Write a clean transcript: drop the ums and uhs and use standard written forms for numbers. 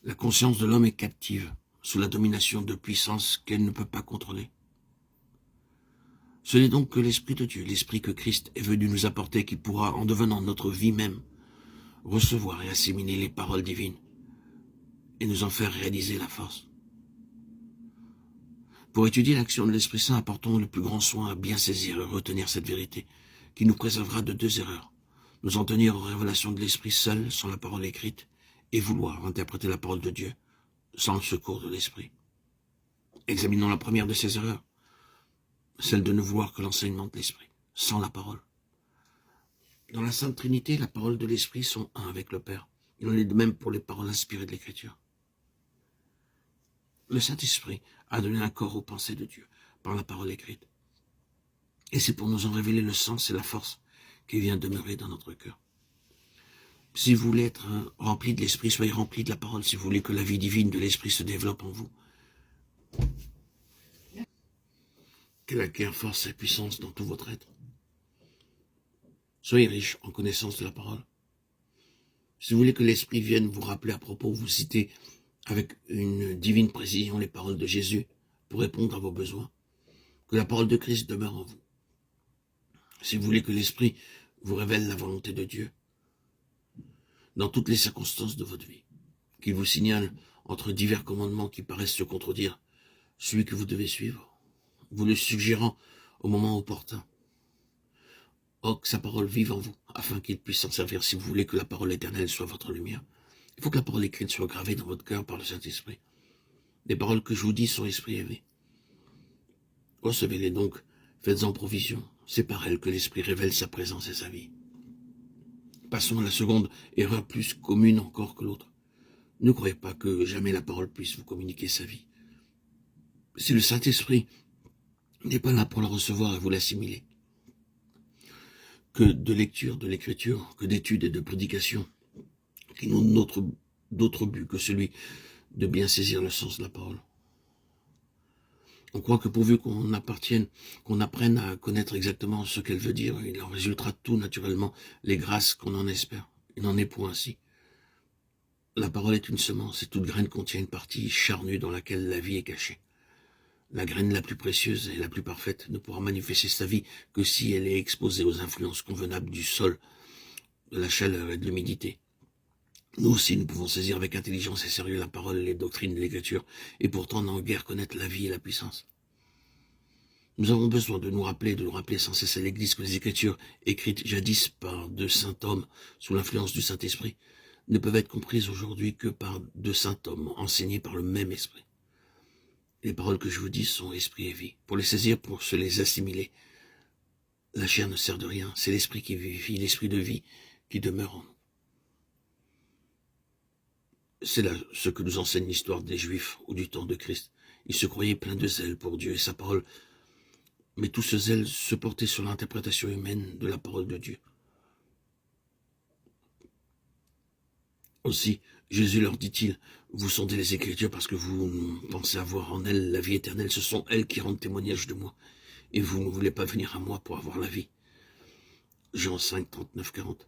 La conscience de l'homme est captive, sous la domination de puissances qu'elle ne peut pas contrôler. Ce n'est donc que l'Esprit de Dieu, l'Esprit que Christ est venu nous apporter, qui pourra, en devenant notre vie même, recevoir et assimiler les paroles divines et nous en faire réaliser la force. Pour étudier l'action de l'Esprit Saint, apportons le plus grand soin à bien saisir et retenir cette vérité, qui nous préservera de deux erreurs. Nous en tenir aux révélations de l'Esprit seul, sans la parole écrite, et vouloir interpréter la parole de Dieu, sans le secours de l'Esprit. Examinons la première de ces erreurs, celle de ne vouloir que l'enseignement de l'Esprit, sans la parole. Dans la Sainte Trinité, la parole de l'Esprit sont un avec le Père. Il en est de même pour les paroles inspirées de l'Écriture. Le Saint-Esprit a donné un corps aux pensées de Dieu par la parole écrite. Et c'est pour nous en révéler le sens et la force qui vient demeurer dans notre cœur. Si vous voulez être rempli de l'Esprit, soyez rempli de la parole. Si vous voulez que la vie divine de l'Esprit se développe en vous, qu'elle acquiert force et puissance dans tout votre être. Soyez riche en connaissance de la parole. Si vous voulez que l'Esprit vienne vous rappeler à propos, vous citer avec une divine précision les paroles de Jésus pour répondre à vos besoins, que la parole de Christ demeure en vous. Si vous voulez que l'Esprit vous révèle la volonté de Dieu dans toutes les circonstances de votre vie, qu'il vous signale entre divers commandements qui paraissent se contredire celui que vous devez suivre, vous le suggérant au moment opportun. Oh, que sa parole vive en vous, afin qu'il puisse s'en servir si vous voulez que la parole éternelle soit votre lumière. Il faut que la parole écrite soit gravée dans votre cœur par le Saint-Esprit. Les paroles que je vous dis sont esprit et vie. Recevez-les donc, faites-en provision. C'est par elles que l'Esprit révèle sa présence et sa vie. Passons à la seconde erreur plus commune encore que l'autre. Ne croyez pas que jamais la parole puisse vous communiquer sa vie. Si le Saint-Esprit n'est pas là pour la recevoir et vous l'assimiler, que de lecture de l'Écriture, que d'études et de prédications, qui n'ont d'autre but que celui de bien saisir le sens de la parole. On croit que pourvu qu'on apprenne à connaître exactement ce qu'elle veut dire, il en résultera tout naturellement les grâces qu'on en espère. Il n'en est point ainsi. La parole est une semence et toute graine contient une partie charnue dans laquelle la vie est cachée. La graine la plus précieuse et la plus parfaite ne pourra manifester sa vie que si elle est exposée aux influences convenables du sol, de la chaleur et de l'humidité. Nous aussi, nous pouvons saisir avec intelligence et sérieux la parole et les doctrines de l'Écriture, et pourtant n'en guère connaître la vie et la puissance. Nous avons besoin de nous rappeler sans cesse à l'Église que les Écritures, écrites jadis par de saints hommes sous l'influence du Saint-Esprit, ne peuvent être comprises aujourd'hui que par de saints hommes enseignés par le même Esprit. Les paroles que je vous dis sont esprit et vie. Pour les saisir, pour se les assimiler, la chair ne sert de rien. C'est l'Esprit qui vivifie, l'Esprit de vie qui demeure en nous. C'est là ce que nous enseigne l'histoire des Juifs ou du temps de Christ. Ils se croyaient pleins de zèle pour Dieu et sa parole, mais tout ce zèle se portait sur l'interprétation humaine de la parole de Dieu. Aussi, Jésus leur dit-il, vous sondez les Écritures parce que vous pensez avoir en elles la vie éternelle. Ce sont elles qui rendent témoignage de moi. Et vous ne voulez pas venir à moi pour avoir la vie. Jean 5, 39, 40.